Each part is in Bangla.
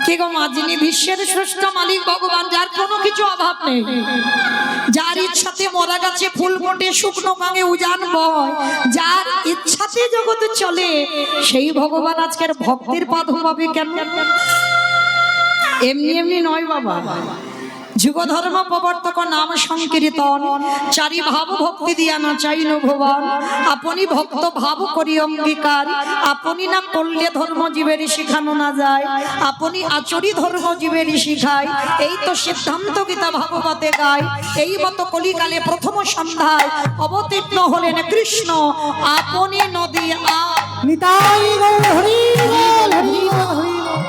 কে গো মা? যিনি বিশ্বের শ্রেষ্ঠ মালিক ভগবান, যার কোনো কিছু অভাব নেই, যার ইচ্ছাতে মরা গাছে ফুল ফোটে, শুকনো গাঙে উজান বয়, যার ইচ্ছাতে জগতে চলে, সেই ভগবান আজকের ভক্তের পা ধোয়াবে কেন? এমনি এমনি নয় বাবা। যুগ ধর্ম প্রবর্তক নাম সংকীর্তন, চারি ভাব ভক্তি দিয়া না চাইল ভুবন। আপনি ভক্ত ভাব করি অঙ্গীকার, আপনি না করলে ধর্ম জীবের শিখানো না যায়, আপনি আচরি ধর্ম জীবের শিখায়। এই তো সিদ্ধান্ত গীতা ভাগবতে গায়। এই মতো কলিকালে প্রথম সন্ধ্যায় অবতীর্ণ হলেন কৃষ্ণ, আপনি নদী নিতাই গৌর হরি বল, হরি বল, হরি বল।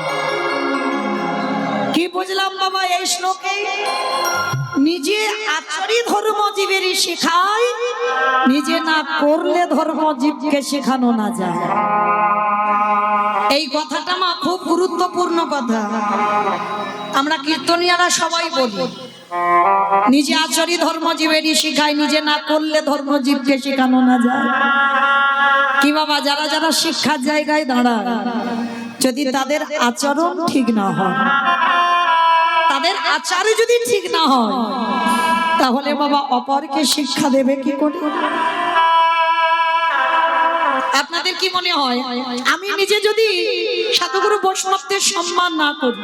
কি বুঝলাম বাবা এই শ্লোকে? নিজে আচরি ধর্ম জীবের শেখায়, নিজে না করলে ধর্ম জীবকে শেখানো না যায়। এই কথাটা মা খুব গুরুত্বপূর্ণ কথা। আমরা কীর্তনিয়ারা সবাই বলি নিজে আচরি ধর্ম জীবেরই শিখায়, নিজে না করলে ধর্ম জীবকে শেখানো না যায়। কি বাবা, যারা যারা শিক্ষার জায়গায় দাঁড়ায়, যদি তাদের আচরণ ঠিক না হয়, তাদের আচারে যদি ঠিক না হয়, তাহলে বাবা অপরকে শিক্ষা দেবে কি করে? আপনাদের কি মনে হয়, আমি নিজে যদি সাধুগুরু বৈষ্ণবদের সম্মান না করি,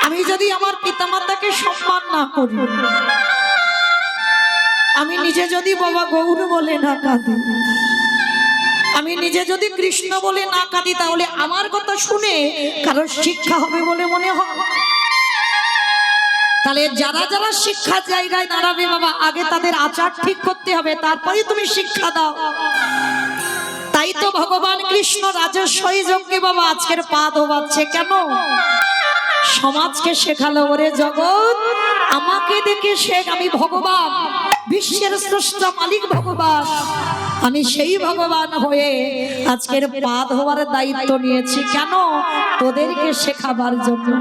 আমি যদি আমার পিতামাতাকে সম্মান না করি, আমি নিজে যদি বাবা গৌর বলে না কাঁদি, আমি নিজে যদি কৃষ্ণ বলে না কাঁদি, তাহলে আমার কথা শুনে কারোর শিক্ষা হবে বলে মনে হয়? তাহলে যারা যারা শিক্ষার জায়গায় দাঁড়াবে বাবা, আগে তাদের আচার ঠিক করতে হবে, তারপরে তুমি শিক্ষা দাও। তাই তো ভগবান কৃষ্ণ রাজস্বই যজ্ঞে বাবা আজকের পা ধোয়াচ্ছে কেন? সমাজকে শেখালো, ওরে জগৎ আমাকে দেখে শেখ, আমি ভগবান, বিশ্বের শ্রেষ্ঠ মালিক ভগবান, আমি সেই ভগবান হয়ে আজকের পা ধোয়ার দায়িত্ব নিয়েছি। কেন? তোদেরকে শেখাবার জন্য।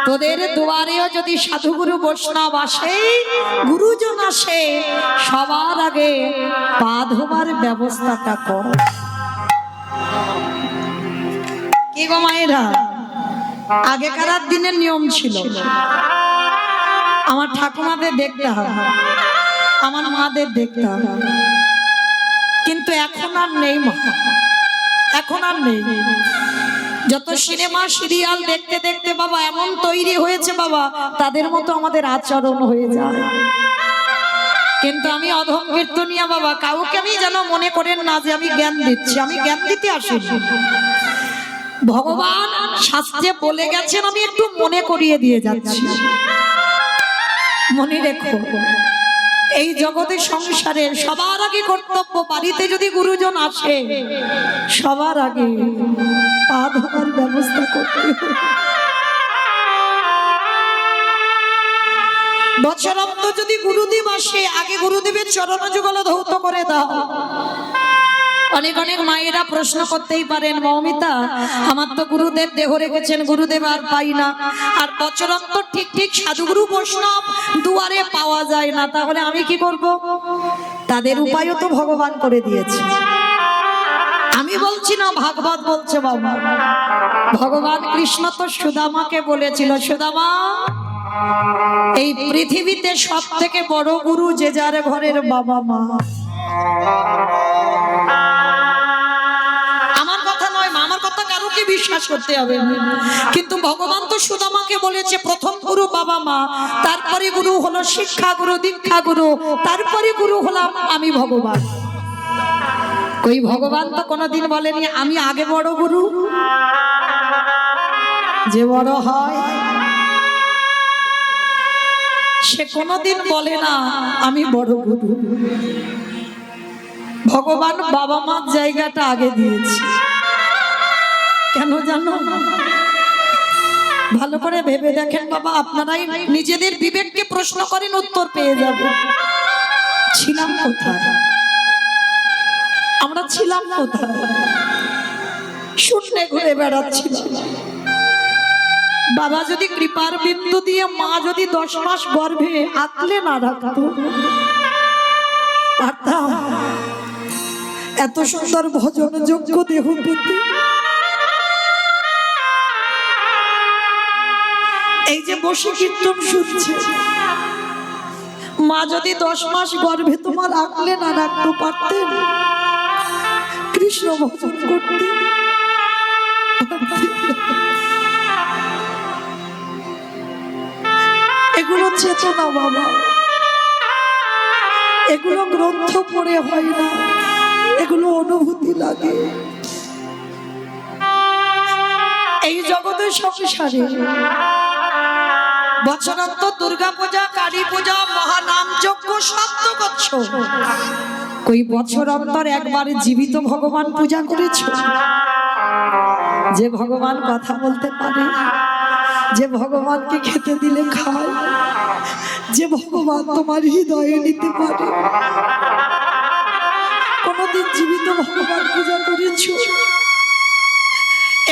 তোদের দুয়ারেও যদি সাধুগুরু বৈষ্ণব আসে, গুরুজন আসে, সবার আগে পা ধোবার ব্যবস্থাটা কর। কি গো মায়েরা, আগেকার দিনের নিয়ম ছিল, আমার ঠাকুমাদের দেখতে হবে, আমার মাদের দেখতে হবে, কিন্তু এখন আর নেই মা, এখন আর নেই। যত সিনেমা সিরিয়াল দেখতে দেখতে বাবা এমন তৈরি হয়েছে বাবা, তাদের মতো আমাদের আচরণ হয়ে যায়। কিন্তু আমি অধম কীর্তনিয়া বাবা, কাউকে আমি যেন মনে করেন না যে আমি জ্ঞান দিচ্ছি, আমি জ্ঞান দিতে আসিনি। ভগবান শাস্ত্রে বলে গেছেন, আমি একটু মনে করিয়ে দিয়ে যাচ্ছি। মনে রেখো, এই জগতের সংসারে সবার আগে কর্তব্য, বাড়িতে যদি গুরুজন আসে, সবার আগে পা ধোয়ার ব্যবস্থা করতে হবে। বছরন্ত যদি গুরুদেব আসে, আগে গুরুদেবের চরণ যুগল ধৌত করে দাও। অনেক অনেক মায়েরা প্রশ্ন করতেই পারেন, মৌমিতা আমার তো গুরুদেব দেহ রেখেছেন, গুরুদেব আর পাই না, আর বছরন্ত ঠিক ঠিক সাধুগুরু বৈষ্ণব দুয়ারে পাওয়া যায় না, তাহলে আমি কি করব? তাদের উপায়ও তো ভগবান করে দিয়েছে। আমি বলছি না, ভাগবত বলছে বাবা। ভগবান কৃষ্ণ তো সুদামাকে বলেছিল, সুদামা এই পৃথিবীতে সব থেকে বড় গুরু যে যার ঘরের বাবা মা। আমার কথা নয় মা, আমার কথা কারোকে বিশ্বাস করতে হবে না, কিন্তু ভগবান তো সুদামাকে বলেছে প্রথম গুরু বাবা মা, তারপরে গুরু হলো শিক্ষা গুরু, দীক্ষা গুরু, তারপরে গুরু হলাম আমি ভগবান। ওই ভগবান তো কোনোদিন বলেনি আমি আগে বড় গুরু। যে বড় হয় সে কোনোদিন বলে না আমি বড় গুরু। ভগবান বাবা মার জায়গাটা আগে দিয়েছে। কেন জানো? ভালো করে ভেবে দেখেন বাবা, আপনারাই নিজেদের বিবেককে প্রশ্ন করেন, উত্তর পেয়ে যাবেন। ছিলাম কোথায়? আমরা ছিলাম কোথায়? শূন্যে ঘুরে বেড়াচ্ছিলাম। বাবা যদি কৃপার বিন্দু দিয়ে মা যদি 10 মাস গর্ভে আঁকলে না রাখতো, পারতাম এত সুন্দর ভজন যোগ্য দেহ পেতে? বসে কীর্তন শুনছে। মা যদি 10 মাস গর্ভে তোমার রাখলে না রাখতে পারতেন, কৃষ্ণ ভজন করতে এগুলো চেতনা বাবা, এগুলো গ্রন্থ পড়ে হয় না, এগুলো অনুভূতি লাগে। এই জগতের সংসারে বছরান্তর দুর্গা পূজা, কালী পূজা, মহানাম যজ্ঞ সব তো করছো, কই বছর অন্তর একবার জীবিত ভগবান পূজা করেছো? যে ভগবান কথা বলতে পারে, যে ভগবানকে খেতে দিলে খায়, যে ভগবান তোমার হৃদয়ে নিতে পারে, কোনদিন জীবিত ভগবান পূজা করেছো?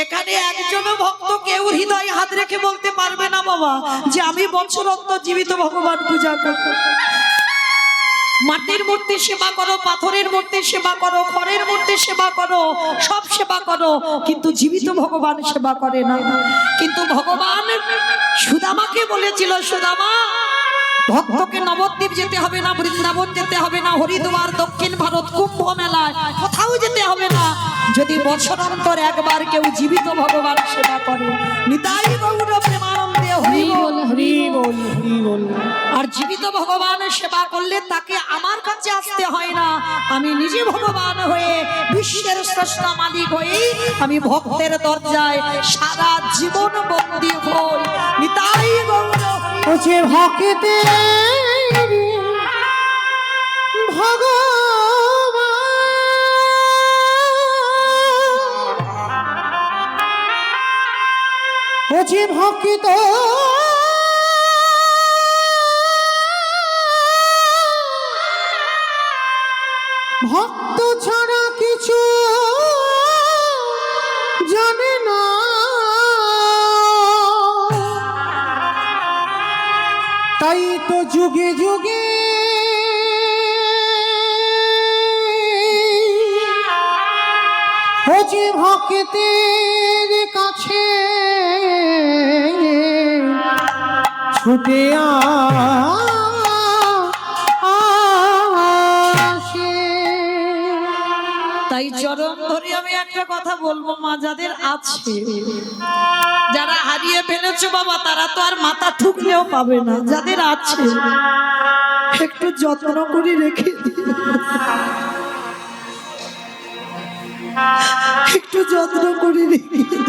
এখানে একজন ভক্ত কেউ হৃদয়ে হাত রেখে বলতে পারবে না বাবা যে আমি বছর অন্তর জীবিত ভগবান পূজা করব। মাটির মূর্তি সেবা করো, পাথরের মূর্তি সেবা করো, খড়ের মূর্তি সেবা করো, সব সেবা করো, কিন্তু জীবিত ভগবান সেবা করে না। কিন্তু ভগবান সুদামাকে বলেছিল, সুদামা ভক্তকে নবদ্বীপ যেতে হবে না, বৃন্দাবন যেতে হবে না, হরিদ্বার, দক্ষিণ ভারত, কুম্ভ মেলায় কোথাও যেতে হবে না, যদি বছর অন্তর একবার কেউ জীবিত ভগবান সেবা করে। নিতাই গৌর প্রেমানন্দে হরি বল, হরি বল, হরি বল। আর জীবিত ভগবানের সেবা করলে তাকে আমার কাছে আসতে হয় না, আমি নিজে ভগবান হয়ে বিশ্বের স্রষ্টা মালিক হয়ে আমি ভক্তের দরজায় সারা জীবন বন্দী হই। নিতাই গৌর যে ভক্তে ভগবান, ও যে ভক্ত ভক্ত ছাড়া কিছু জানে না, তাই তো যুগে যুগে ও যে ভক্তের কাছে ছুটে আসে। তাই চরণ ধরে আমি একটা কথা বলবো, মা যাদের আছে, যারা হারিয়ে ফেলেছো বাবা, তারা তো আর মাথা ঠুকলেও পাবে না। যাদের আছে একটু যত্ন করে রেখে দিও, একটু যত্ন করে রেখে দিও।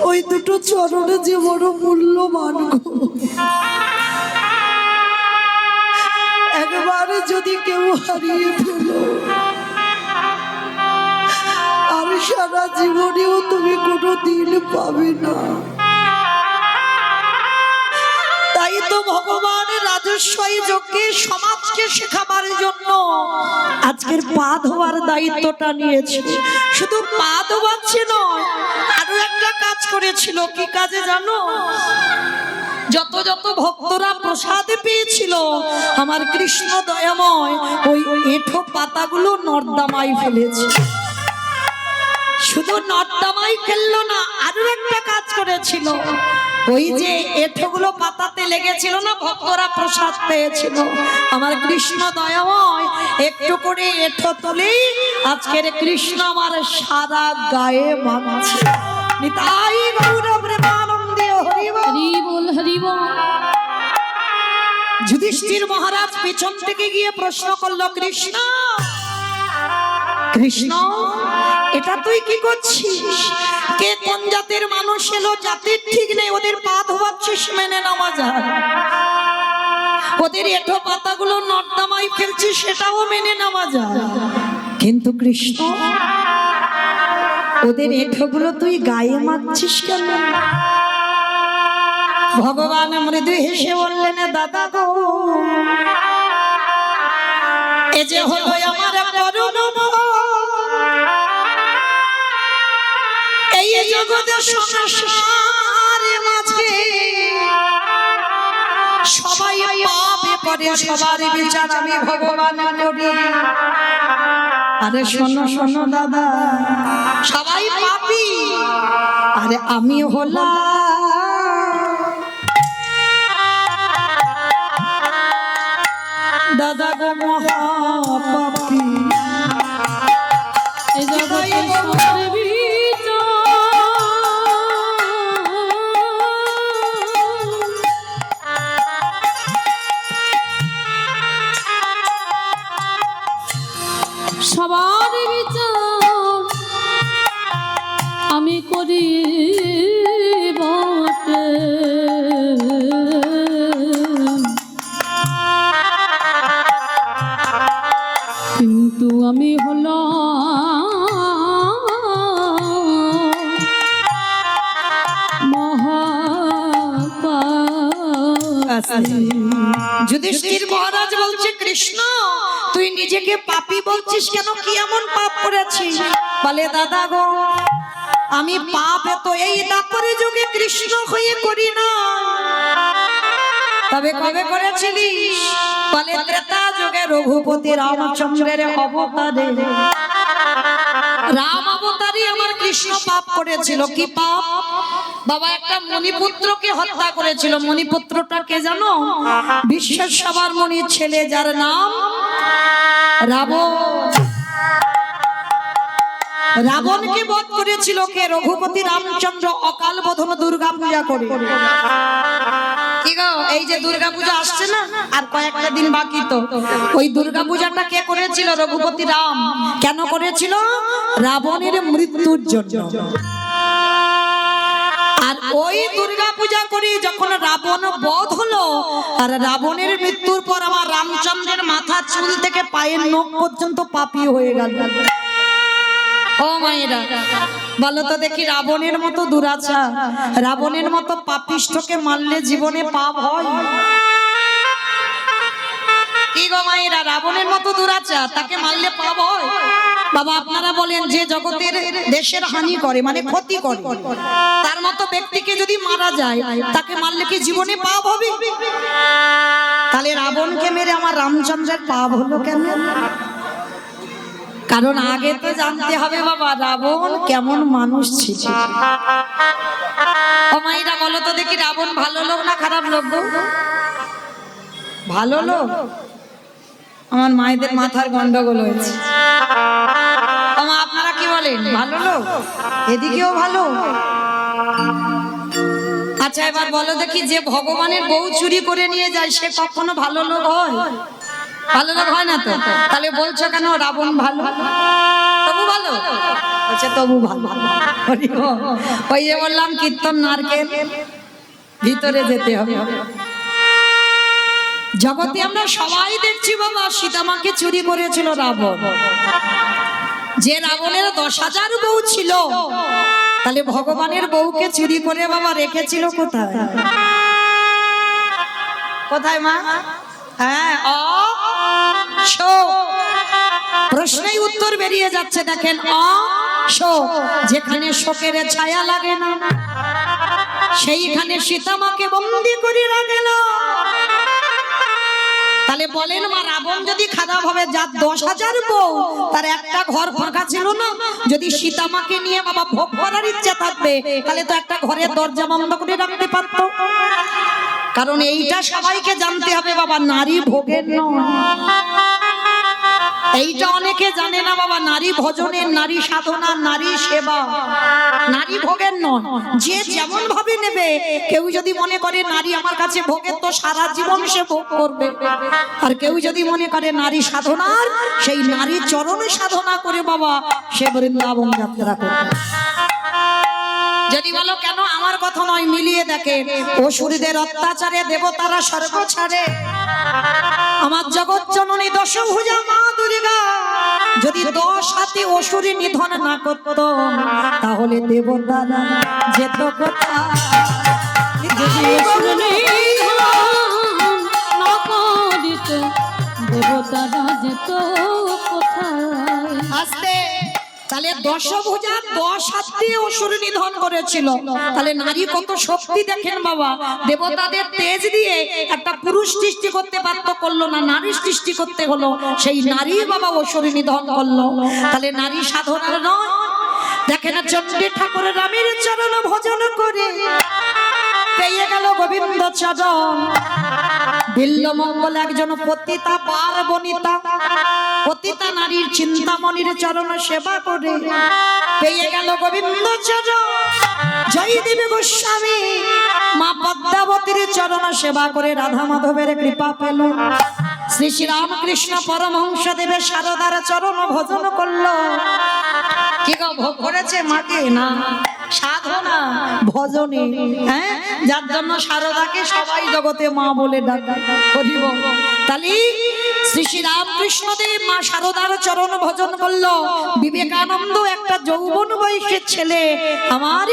ওই দুটো চরণে যে বড় মূল্যবান গো, একবারে যদি কেউ হারিয়ে ফেলো আর সারা জীবনেও তুমি কোনো দিন পাবে না। তাই তো ভগবান রাজস্বই যজ্ঞে সমাজকে শেখাবার জন্য আজকের পা ধোয়ার দায়িত্বটা নিয়েছে। শুধু পা ধোয়াচ্ছে নয়, আরো একটা কাজ করেছিল। কি কাজে জানো? যত যত ভক্তরা প্রসাদে পেয়েছিল আমার কৃষ্ণ দয়াময় ওই এঁঠো পাতাগুলো নর্দমায় ফেলেছে। শুধু নর্দমায় ফেললো না, আরো একটা কাজ করেছিল। ওই যে এঁঠোগুলো পাতাতে লেগেছিল না, ভক্তরা প্রসাদ পেয়েছিল, আমার কৃষ্ণ দয়াময় একটু করে এঁঠো তুলেই আজকের কৃষ্ণ আমার সারা গায়ে মাখছে। নিতাই গৌর প্রেমানন্দে হরি বল, হরি বল। যুধিষ্ঠির মহারাজ পেছন থেকে গিয়ে প্রশ্ন করলো, কৃষ্ণ কৃষ্ণ এটা তুই কি করছিস? কে কোন জাতের মানুষ এলো, জাতির ঠিক নেই, ওদের পা ধোয়াচ্ছিস, মেনে নেওয়া যায়। ওদের এঁঠো পাতাগুলো নর্দমায় ফেলছিস, সেটাও মেনে নেওয়া যায়। কিন্তু কৃষ্ণ ওদের এঁঠোগুলো তুই গায়ে মাখছিস কেন? ভগবান মৃদু হেসে বললেন, দাদা গো, এ যে হলো আমার করুণ, এই জগতের সংসারের মাঝে সবাই পাবে করে সবার বিচার আমি ভগবান করি। আরে শোনো শোনো দাদা, সবাই পাপী, আরে আমি হলাম দাদা গো মহাপাপী। এই জগতে সবার বিচার সবার বিচার আমি করি বটে, কিন্তু আমি হলাম মহাপাপী। যুধিষ্ঠির মহারাজ বলছে, কৃষ্ণ তুই নিজেকে পাপী বলছিস কেন? কি এমন পাপ করেছিস? বলে, দাদা গো, আমি পাপ তো এই দাপরে যুগে কৃষ্ণ হয়ে করি না, তবে কবে করেছিলিস? বলে, ত্রেতা যুগে রঘুপতি রামচন্দ্রের অবতারে, রাম অবতারই আমার কৃষ্ণ পাপ করেছিল। কি পাপ? বাবা একটা মণিপুত্রকে হত্যা করেছিল। মণিপুত্রটা কে জানো? বিশ্বের সবার মণির ছেলে, যার নাম রাবণ। রাবণকে বধ করেছিল কে? রঘুপতি রামচন্দ্র অকাল বোধন দুর্গা পূজা করে। কি গো, এই যে দুর্গা পূজা আসছে না, আর কয়েকটা দিন বাকি, তো ওই দুর্গা পূজাটা কে করেছিল? রঘুপতি রাম। কেন করেছিল? রাবণের মৃত্যুর জন্য। আর ওই দুর্গা পূজা করি যখন রাবণ বধ হলো, আর রাবণের মৃত্যুর পর আমার রামচন্দ্রের মাথা চুল থেকে পায়ের নখ পর্যন্ত পাপী হয়ে গেল। ও মায়েরা, বলো তো দেখি, রাবণের মতো দুরাচার, রাবণের মতো পাপিষ্ঠকে মারলে জীবনে পাপ হয়? কি গো মায়েরা, রাবণের মতো দুরাচার, তাকে মারলে পাপ হয়? বাবা আপনারা বলেন, যে জগতের দেশের হানি করে, মানে ক্ষতি করে, তার মতো ব্যক্তিকে যদি মারা যায়, তাকে মারলে কি জীবনে পাপ হবে? তাহলে রাবণকে মেরে আমার রামচন্দ্রের পাপ হলো কেন? কারণ আগে তো জানতে হবে বাবা, রাবণ কেমন মানুষ ছিল। ও মাইরা বলো তো দেখি, রাবণ ভালো লোক না খারাপ লোক? ভালো লোক। আমার মায়েদের মাথার গন্ডগোল হয়েছে। আপনারা কি বলেন, ভালো লোক? এদিকেও ভালো। আচ্ছা এবার বলো দেখি, যে ভগবানের বউ চুরি করে নিয়ে যায়, সে কখনো ভালো লোক হয়? ভালো লোক হয় না তো। তাহলে বলছো কেন রাবণ ভালো? তবু ভালো। আচ্ছা তবু ভালো। ওই যে বললাম, কীর্তন নারকেল, ভিতরে যেতে হবে। জগতে আমরা সবাই দেখছি বাবা, সীতামাকে চুরি করেছিল রাবণ। যে রাবণের 10,000 বউ ছিল, তাহলে ভগবানের বউকে চুরি করে বাবা রেখেছিল কোথায়? কোথায় মা? হ্যাঁ, প্রশ্নেই উত্তর বেরিয়ে যাচ্ছে। দেখেন, যেখানে শোকের ছায়া লাগে না, সেইখানে সীতামাকে বন্দী করে রাখে না। তাহলে বলেন মা, রাবণ যদি খারাপ হবে, যার 10,000 বউ, তার একটা ঘর ফাঁকা ছিল না? যদি সীতামাকে নিয়ে বাবা ভোগ করার ইচ্ছা থাকবে, তাহলে তো একটা ঘরের দরজা বন্ধ করে রাখতে পারতো। কারণ এইটা সবাইকে জানতে হবে বাবা, নারী ভোগের নয়। এইটা অনেকে জানে না বাবা, নারী ভজনের, নারী সাধনা, নারী সেবা, নারী ভোগের নয়। যে যেমন ভাবে নেবে। কেউ যদি মনে করে নারী আমার কাছে ভোগের, তো সারা জীবন সে ভোগ করবে। আর কেউ যদি মনে করে নারী সাধনার, সেই নারী চরণে সাধনা করে বাবা সে বৃন্দাবন যাত্রা করবে। যদি বলো কেন, আমার কথা নয়, মিলিয়ে দেখে। অসুরদের অত্যাচারে দেবতারা স্বর্গ ছাড়ে। আমার জগৎ জননী দশভুজা মা দুর্গা যদি 10 হাতে অসুরী নিধন না করত, তাহলে দেবতারা যেত কোথায়? দেবতারা যেত কোথায়? আস্তে। তাহলে দশভুজা 10 হাত দিয়ে অসুর নিধন করেছিল। তাহলে নারী কত শক্তি দেখেন বাবা, দেবতাদের তেজ দিয়ে একটা পুরুষ সৃষ্টি করতে বাধ্য করলো না, নারী সৃষ্টি করতে হলো, সেই নারী বাবা অসুর নিধন করলো। তাহলে নারী সাধনার নয়। দেখেন চণ্ডী ঠাকুর রামের চরণ ভজন করে পেয়ে গেল গোবিন্দ চরণ। বিল্লমঙ্গল একজন পতিতা পার্বণিতা, পতিতা নারীর চিন্তামণির চরণ সেবা করে পেয়ে গেল গোবিন্দ চরণ। জয়দেব গোস্বামী মা পদ্মাবতীর চরণ সেবা করে রাধা মাধবের কৃপা পেল। শ্রী শ্রী রামকৃষ্ণ পরমহংস দেবের শারদার চরণ ভজন করলো। কি গো ভোগ করেছে মাকে? না, সাধনা ভজনে। হ্যাঁ, যার জন্য শারদাকে সবাই জগতে মা বলে ডাকে। হরিব। তাহলে শ্রী শ্রী রামকৃষ্ণ দেব মা শারদার চরণ ভজন করলো। বিবেকানন্দ একটা যৌবন বয়সের ছেলে আমার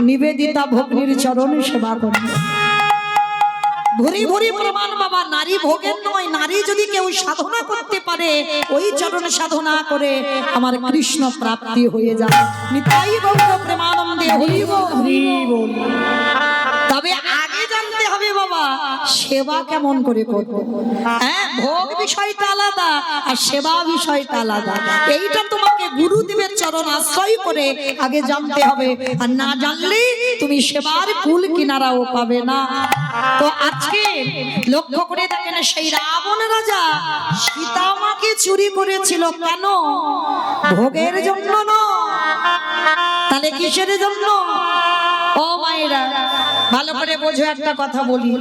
নিবেদিতা ভগ্নির চরণ সেবা করলো। ভুরি ভুরি প্রমাণ বাবা, নারী ভোগের নয়। নারী যদি কেউ সাধনা করতে পারে, ওই চরণ সাধনা করে আমার কৃষ্ণ প্রাপ্তি হয়ে যায়। নিতাই গৌর প্রেমানন্দে হরি বল, হরি বল। তবে আগে জানতে হবে বাবা সেবা কেমন করে করব। হ্যাঁ, ভোগ বিষয়টা আলাদা আর সেবা বিষয়টা আলাদা। এইটা তোমাকে গুরুদেবের চরণ আশ্রয় করে আগে জানতে হবে। আর না জানলে তুমি সেবার কুল কিনারাও পাবে না। তো আজকে লক্ষ্য করে দেখেন, সেই রাবণ রাজা সীতা মাকে চুরি করেছিল কেন? ভোগের জন্য নয়। তাহলে কিসের জন্য? ও মায়েরা ভালো করে বোঝো, একটা কথা বলি।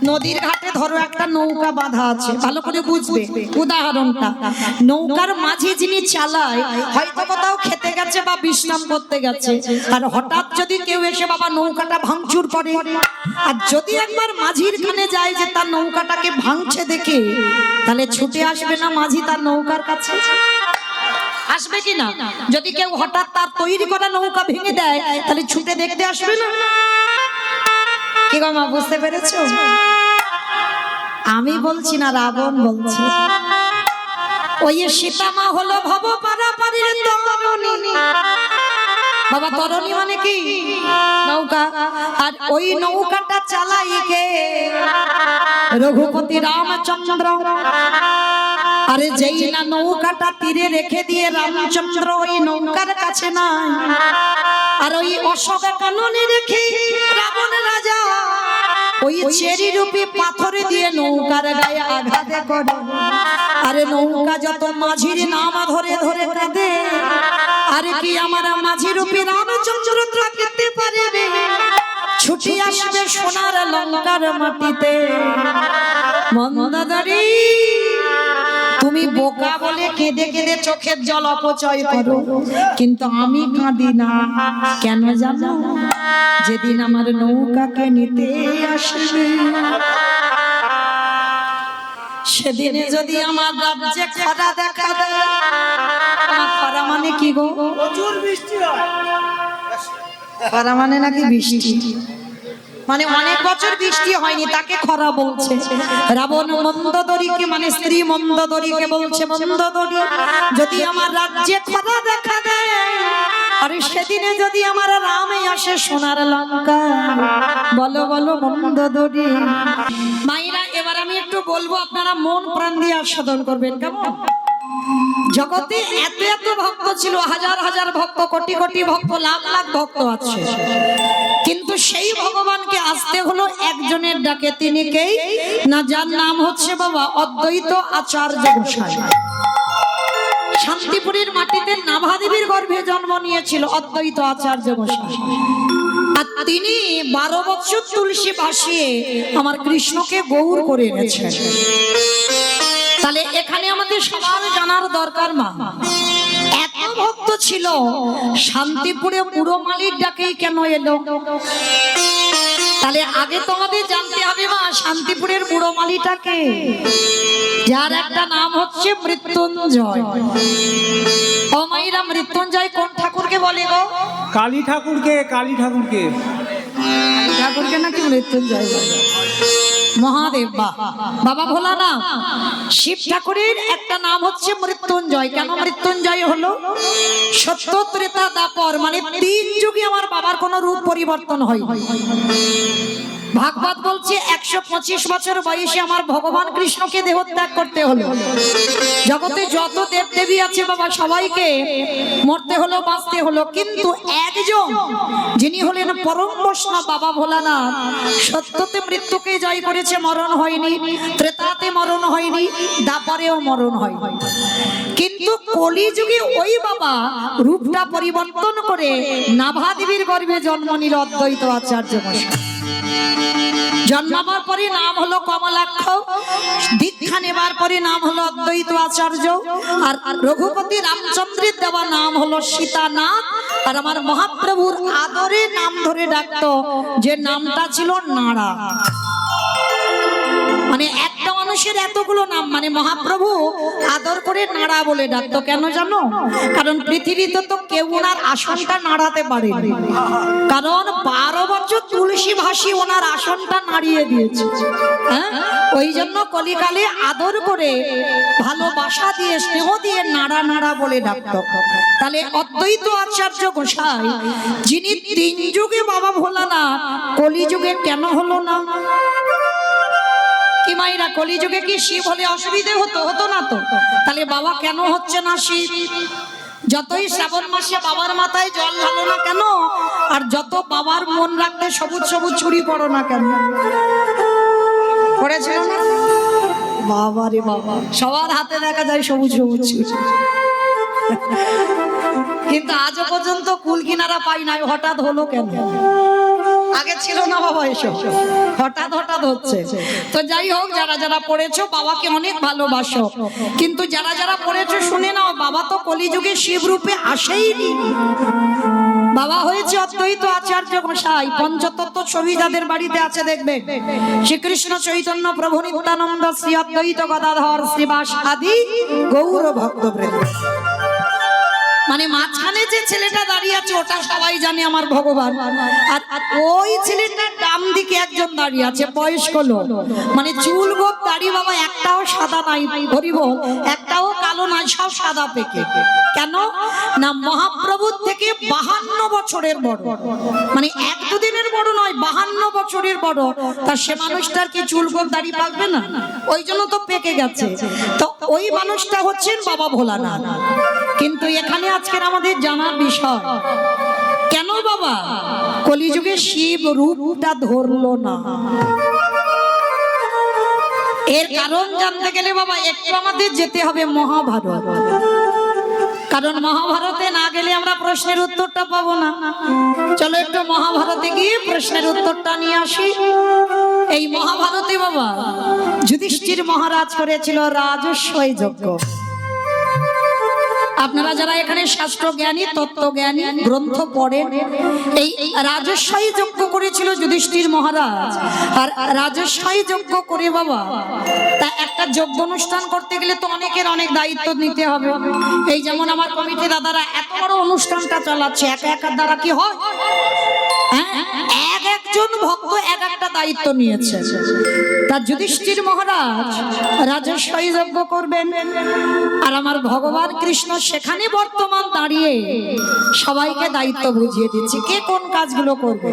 নদীর ঘাটে ধরো একটা নৌকা বাঁধা আছে, ভালো করে বুঝবে উদাহরণটা। নৌকার মাঝে যিনি চালায় হয়তো কোথাও খেতে গেছে বা বিশ্রাম করতে গেছে, আর হঠাৎ যদি কেউ এসে বাবা নৌকাটা ভাঙচুর করে, আর যদি একবার মাঝির কানে যায় যে তার নৌকাটাকে ভাঙছে দেখে, তাহলে ছুটে আসবে না মাঝি তার নৌকার কাছে? আসবে কি না? যদি কেউ হঠাৎ তার তৈরি করা নৌকা ভেঙে দেয়, তাহলে ছুটে দেখতে আসবে না? কি গো মা, বুঝতে পেরেছো? আমি বলছি না, রাবণ বলছে। ওই সীতা মা হলো ভব পারাপারের তরণী। বাবা তরণী মানে কি? নৌকা। আর ওই নৌকাটা চালাই কে? রঘুপতি রামচন্দ্র। আরে যেই না নৌকাটা তীরে রেখে দিয়ে রামচন্দ্র ওই নৌকার কাছে নাই, আর ওই অশোক কাননে রেখে রাবণ রাজা ওই চেরি রূপী পাথরে দিয়ে নৌকার গায়ে আঘাত করে। আরে নৌকা যত মাঝির নাম ধরে ধরে কাঁদে, আরে কি আমার মাঝি রূপী রামচন্দ্র থাকতে পারবে? ছুটি আসবে সোনার লঙ্কার মাটিতে। মন্দাদারি তুমি বোকা বলে কেঁদে কেঁদে চোখের জল অপচয় করো, কিন্তু আমি কাঁদি না। কেন জানো? যেদিন আমার নৌকাকে নিতে আসবে, সেদিনে যদি আমার রাজ্যে খরা দেখা দেয়। খরা মানে কি গো? প্রচুর বৃষ্টি হয়। খরা মানে নাকি বৃষ্টি, মানে অনেক বছর বৃষ্টি হয়নি, তাকে খরা বলছে। রাবণ মন্দোদরীকে মানে স্ত্রী মন্দোদরীকে বলছে, মন্দোদরী যদি আমার রাজ্যে খরা দেখা দেয়, আর সেদিনে যদি আমার রামে আসে সোনার লঙ্কা, বলো বলো মন্দোদরী। মায়েরা এবার আমি একটু বলবো, আপনারা মন প্রাণ দিয়ে আস্বাদন করবেন কেমন? জগতে এত এত ভক্ত ছিল, হাজার হাজার ভক্ত, কোটি কোটি ভক্ত, লাখ লাখ ভক্ত আছে, কিন্তু সেই ভগবানকে আসতে হলো একজনের ডাকে। তিনি কে? না, যার নাম হচ্ছে বাবা অদ্বৈত আচার্য গোসাই। শান্তিপুরের মাটিতে নাভাদেবীর গর্ভে জন্ম নিয়েছিল অদ্বৈত আচার্য গোসাই। আর তিনি 12 বছর তুলসী ভাসিয়ে আমার কৃষ্ণকে গৌর করে এনেছেন। তাহলে এখানে আমাদের সবার জানার দরকার, মা এত ভক্ত ছিল, শান্তিপুরে পুরমালির ডাকেই কেন এলো? তাহলে আগে তোমাদের জানতে হবে মা, শান্তিপুরের পুরমালিটাকে, যার একটা নাম হচ্ছে মৃত্যুঞ্জয়। ও মাইরা, মৃত্যুঞ্জয় কোন ঠাকুরকে বলে গো? কালী ঠাকুরকে। কালী ঠাকুরকে ঠাকুরকে নাকি মৃত্যুঞ্জয় বলে? মহাদেব বাবা ভোলানাথ। শিব ঠাকুরের একটা নাম হচ্ছে মৃত্যুঞ্জয়। কেন মৃত্যুঞ্জয় হলো? সত্য ত্রেতা দাপর মানে 3 যুগে আমার বাবার কোনো রূপ পরিবর্তন হয়। ভাগবত বলছে 125 বছর বয়সে আমার ভগবান কৃষ্ণকে দেহত্যাগ করতে হলো। জগতে যত দেব দেবী আছে বাবা সবাইকে মরতে হলো, বাঁচতে হলো, কিন্তু একজন যিনি হলেন পরম বৈষ্ণব বাবা ভোলানাথ, সত্যতে মৃত্যুকে জয় করেছে, মরণ হয়নি, ত্রেতাতে মরণ হয়নি, দাপরেও মরণ হয়নি। কিন্তু কলিযুগে ওই বাবা রূপটা পরিবর্তন করে নাভা দেবীর গর্ভে জন্ম নিল অদ্বৈত আচার্য মশাই। জন্মাবার পরে নাম হলো কমলাক্ষ, দীক্ষা নেবার পরে নাম হলো অদ্বৈত আচার্য, আর রঘুপতি রামচন্দ্রের দেওয়া নাম হলো সীতানাথ। আর আমার মহাপ্রভুর আদরে নাম ধরে ডাকতো, যে নামটা ছিল নাড়া। মানে একটা মানুষের এতগুলো নাম, মানে মহাপ্রভু আদর করে নাড়া বলে ডাকতো। কেন জানো? কারণ পৃথিবীতে তো কেউ ওনার আসনটা নাড়াতে পারে, কারণ 12 বছর তুলসী ভাসী ওনার আসনটা নাড়িয়ে দিয়েছে। হ্যাঁ, ওই জন্য কলিকালে আদর করে ভালোবাসা দিয়ে স্নেহ দিয়ে নাড়া নাড়া বলে ডাকতো। তাহলে অদ্বৈত আচার্য গোসাই যিনি 3 যুগে বাবা ভোলানাথ, কলিযুগে কেন হলো না? কি মায়েরা, কলিযুগে কি শিব হলে অসুবিধে হতো না তো? তাহলে বাবা কেন হচ্ছে না শিব? যতই শ্রাবণ মাসে বাবার মাথায় জল ঢালো না কেন, আর যত বাবার মন রাখতে সবুজ সবুজ ছুরি পড়ো না কেন, পড়েছিল না? বাবা রে বাবা, সবার হাতে দেখা যায় সবুজ সবুজ ছুরি, কিন্তু আজও পর্যন্ত কুল কিনারা পাই নাই। হঠাৎ হলো কেন? আগে ছিল না বাবা, এসব হঠাৎ হঠাৎ হচ্ছে। তো যাই হোক, যারা যারা পড়েছো বাবাকে অনেক ভালোবাসো, কিন্তু যারা যারা পড়েছো শুনে নাও, বাবা তো কলিযুগে শিব রূপে আসেইনি। বাবা হয়েছে অদ্বৈত আচার্য গোসাই। পঞ্চতত্ত্ব ছবি যাদের বাড়িতে আছে দেখবে, শ্রীকৃষ্ণ চৈতন্য প্রভু নিত্যানন্দ শ্রী অদ্বৈত গদাধর শ্রীবাস আদি গৌর ভক্তবৃন্দ। মানে মাঝখানে যে ছেলেটা দাঁড়িয়ে আছে ওটা সবাই জানে আমার ভগবান, আর ওই ছেলেটার ডান দিকে একজন দাঁড়িয়ে আছে বয়স্ক লোক, মানে চুল গোপ দাড়ি বাবা একটাও সাদা নাই, হরি বল, একটাও কালো নাই, সব সাদা পেকে। কেন না? মহাপ্রভুর থেকে 52 বছরের বড়, মানে 1-2 দিনের বড় নয়, 52 বছরের বড়। তা সে মানুষটার কি চুল গোপ দাড়ি পাকবে না? ওই জন্য তো পেকে গেছে। তো ওই মানুষটা হচ্ছেন বাবা ভোলানাথ। কিন্তু এখানে আজকের আমাদের জানার বিষয়, কেন বাবা কলিযুগে শিব রূপটা ধরলো না? এর কারণ জানতে গেলে বাবা একটু আমাদের যেতে হবে মহাভারত। কারণ মহাভারতে না গেলে আমরা প্রশ্নের উত্তরটা পাবো না। চলো একটু মহাভারতে গিয়ে প্রশ্নের উত্তরটা নিয়ে আসি। এই মহাভারতে বাবা যুধিষ্ঠির মহারাজ করেছিল রাজস্বই যজ্ঞ। আপনারা যারা এখানে শাস্ত্র জ্ঞানী, তত্ত্ব জ্ঞানী, গ্রন্থ পড়েন, এই রাজস্বই যজ্ঞ করেছিল যুধিষ্ঠির মহারাজ। আর রাজস্বই যজ্ঞ করে বাবা, তা একটা যজ্ঞ অনুষ্ঠান করতে গেলে তো অনেকের অনেক দায়িত্ব নিতে হবে। এই যেমন আমার কমিটি দাদারা এত বড় অনুষ্ঠানটা চালাচ্ছে, একার দ্বারা কি হয়? একজন ভক্ত এক একটা দায়িত্ব নিয়েছে। তার যুধিষ্ঠির মহারাজ রাজস্বই যজ্ঞ করবেন, আর আমার ভগবান কৃষ্ণ সেখানে বর্তমান দাঁড়িয়ে সবাইকে দায়িত্ব বুঝিয়ে দিচ্ছে কে কোন কাজগুলো করবে।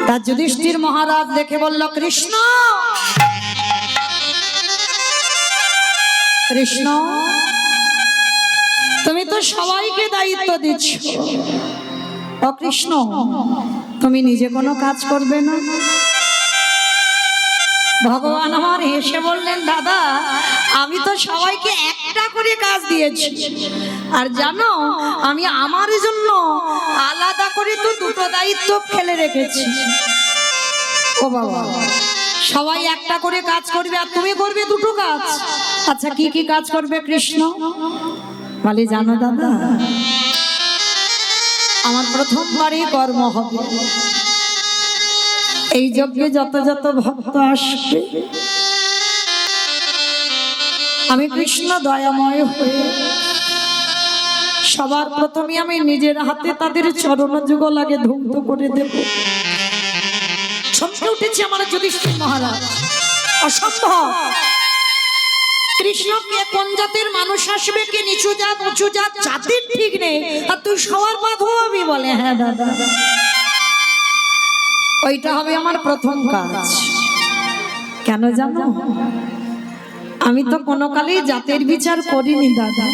তার যুধিষ্ঠির মহারাজ দেখে বলল, কৃষ্ণ কৃষ্ণ তুমি তো সবাইকে দায়িত্ব দিচ্ছ, ও কৃষ্ণ তুমি নিজে কোনো কাজ করবে না? ভগবান আমার হেসে বললেন, দাদা আমি তো সবাইকে একটা করে কাজ দিয়েছি, আর জানো আমি আমার জন্য আলাদা করে তো 2টো দায়িত্ব ফেলে রেখেছি। ও বাবা, সবাই একটা করে কাজ করবে আর তুমি করবে 2টো কাজ? আচ্ছা কি কি কাজ করবে কৃষ্ণ? বলে, জানো দাদা আমার প্রথমবারই কর্ম হবে, এই যজ্ঞে যত যত ভক্ত আসবে আমি কৃষ্ণ দয়াময় হয়ে সবার প্রথমে আমি নিজের হাতে তাদের চরণ যুগল আগে ধ্বংস করে দেব। চমকে উঠেছে আমার যুধিষ্ঠির মহারাজ। অসম্ভব। কৃষ্ণকে কোন জাতের মানুষ আসবে, কি নিচু জাত উঁচু জাত, জাতির ঠিক নেই, আর তুই সবার পা ধোয়াবি বলে? হ্যাঁ দাদা, ওইটা হবে আমার প্রথম কাজ। কেন জানো? আমি তো কোনো কালেই জাতের বিচার করিনি দাদা।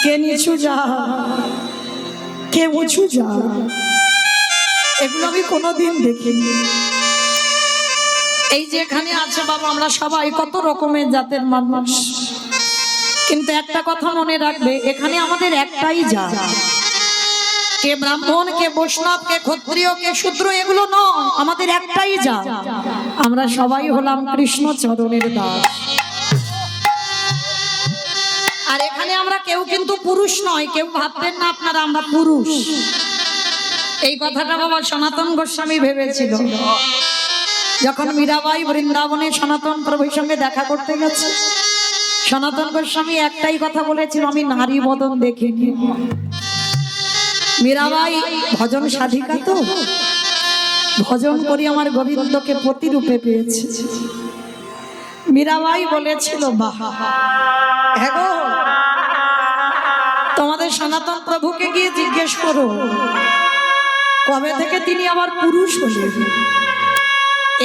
কে নিচু যা, কে উঁচু যা, এগুলো আমি কোনোদিন দেখিনি। এই যে এখানে আছে বাবা, আমরা সবাই কত রকমের জাতের মানুষ, কিন্তু একটা কথা মনে রাখবে, এখানে আমাদের একটাই জাত। কে ব্রাহ্মণ, কে বৈষ্ণব, কে ক্ষত্রিয়, কে শূদ্র, এগুলো নয়, আমাদের একটাই জাত। আমরা সবাই হলাম কৃষ্ণ চরণের দাস। আর এখানে আমরা কেউ কিন্তু পুরুষ নয়, কেউ ভাববেন না আপনারা আমরা পুরুষ। এই কথাটা বাবা সনাতন গোস্বামী ভেবেছিল যখন মীরাবাই বৃন্দাবনে সনাতন প্রভুর সঙ্গে দেখা করতে গেছে। সনাতন গোস্বামী একটাই কথা বলেছিল, আমি নারী বদন দেখিনি। মীরাবাই ভজন সাধিকা, তো ভজন করি আমার গোবিন্দকে প্রতিরূপে পেয়েছে। মীরাবাই বলেছিল, বাহ, হ্যাঁ গো, তোমাদের সনাতন প্রভুকে গিয়ে জিজ্ঞেস করো কবে থেকে তিনি আবার পুরুষ হলেন।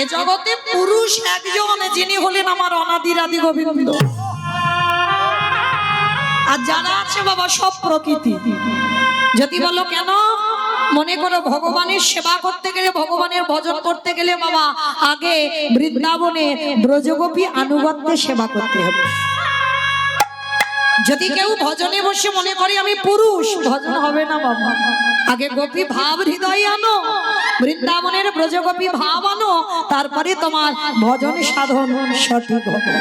এ জগতে পুরুষ একজন, যিনি হলেন আমার অনাদির আদি গোবিন্দ। আর যারা আছে বাবা সব প্রকৃতি। যদি বলো কেন, মনে করো ভগবানের সেবা করতে গেলে, ভগবানের ভজন করতে গেলে বাবা আগে বৃন্দাবনে ব্রজগোপী আনুগত্যে সেবা করতে হবে। যদি কেউ ভজনে বসে মনে করে আমি পুরুষ, ভজন হবে না বাবা। আগে গোপী ভাব হৃদয়ে আনো, বৃন্দাবনের ব্রজগোপী ভাব আনো, তারপরে তোমার ভজন সাধন সঠিক হবে।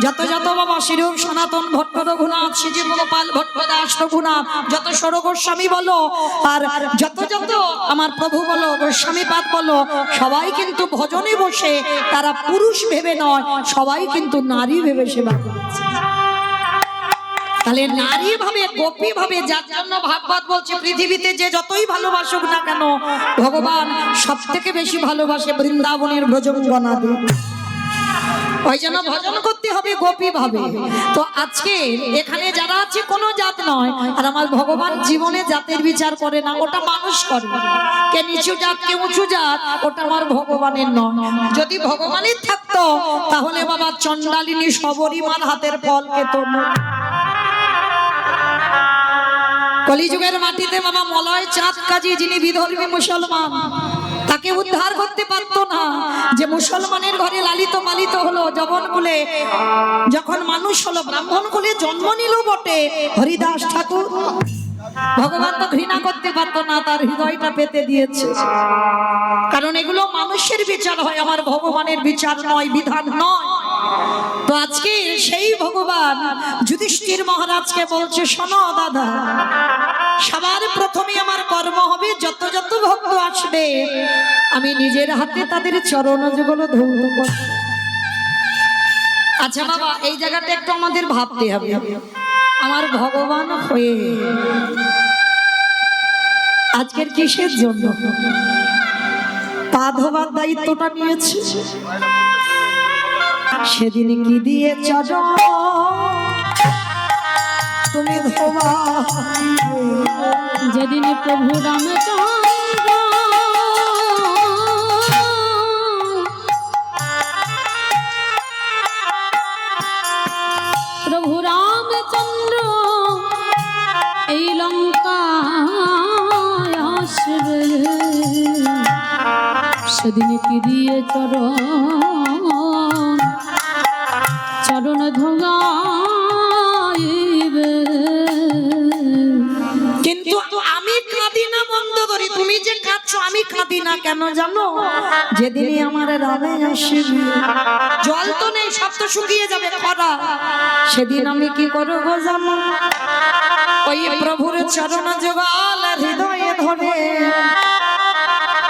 যত যত বাবা শিরূপ সনাতন ভট্ট রঘুনাথ, শ্রীজীব গোপাল ভট্ট দাস রঘুনাথ, যত সর গোস্বামী বলো, আর যত যত আমার প্রভু বলো, গোস্বামী পাদ বলো, সবাই কিন্তু ভজনে বসে তারা পুরুষ ভেবে নয়, সবাই কিন্তু নারী ভেবে সেবা করেছে। তাহলে নারী ভাবে, গোপী ভাবে, যার জন্য ভাগবত বলছে পৃথিবীতে যে যতই ভালোবাসুক না কেন, ভগবান সব থেকে বেশি ভালোবাসে বৃন্দাবনের ব্রজঙ্গনাদের। ওই জন্য ভজন করতে হবে গোপী ভাবে। তো আজকে এখানে যারা আছে কোনো জাত নয়, আর আমার ভগবান জীবনে জাতের বিচার করে না, ওটা মানুষ করে। কে নিচু জাত, কে উঁচু জাত, ওটা আমার ভগবানের নয়। যদি ভগবানের থাকতো তাহলে বাবা চণ্ডালিনী সবরীমার হাতের ফল খেত না। কলিযুগের মাটিতে বাবা মলয় চাঁদ কাজী, যিনি বিধর্মী মুসলমান, তাকে উদ্ধার করতে পারতো না। যে মুসলমানের ঘরে লালিত পালিত হলো, যবন কুলে যখন মানুষ হলো, ব্রাহ্মণ কুলে জন্ম নিল বটে, হরিদাস ঠাকুর ভগবান তো ঘৃণা করতে পারতো না, তার হৃদয়টা পেতে দিয়েছে। কারণ এগুলো মানুষের বিচার হয়, আমার ভগবানের বিচার নয়, বিধান নয়। তো আজকে সেই ভগবান যুধিষ্ঠির মহারাজকে বলছে, শোনো দাদা, সবার প্রথমে আমার কর্ম হবে, যত যত ভক্ত আসবে আমি নিজের হাতে তাদের চরণ যুগল ধৌত করব। আচ্ছা বাবা, এই জায়গাটা একটু আমাদের ভাবতে হবে। আমার ভগবান হয়ে আজকের কিসের জন্য পা ধোবার দায়িত্বটা নিয়েছে? সেদিন কি দিয়ে চরণ তুমি ধোবা, যেদিন প্রভু রামচন্দ্র প্রভু রামচন্দ্র এই লঙ্কায় আসবে, সেদিন কি দিয়ে চরণ ধোগাইবে। কিন্তু আমি কাঁদি না মন্দ ধরি, তুমি যে কাঁদছো আমি কাঁদি না কেন জানো? যেদিনই আমার রামে আসবে, জল তো নেই, সব তো শুকিয়ে যাবে খরা, সেদিন আমি কি করবো জানো? ওই প্রভুর চরণ যুগল হৃদয়ে ধরে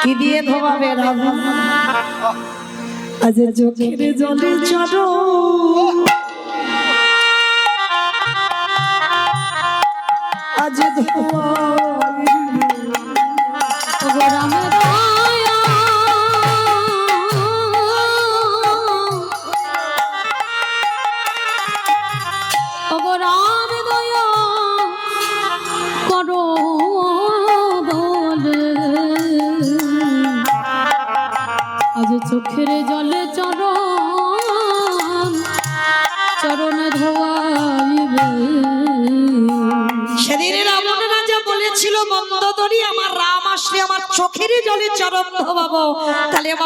কি দিয়ে ধোবাবে রাম? আজ চোখের জলে চরণ আজ ধোয়া আজ চোখের জলে চরণ চরণ ধোয়াইবে। সেদিন রাবণ রাজা বলেছিল মন্দোদরী আমার রাম আসলে আমার চোখের জলে চরণ ধোবাবো। তাহলে বাবা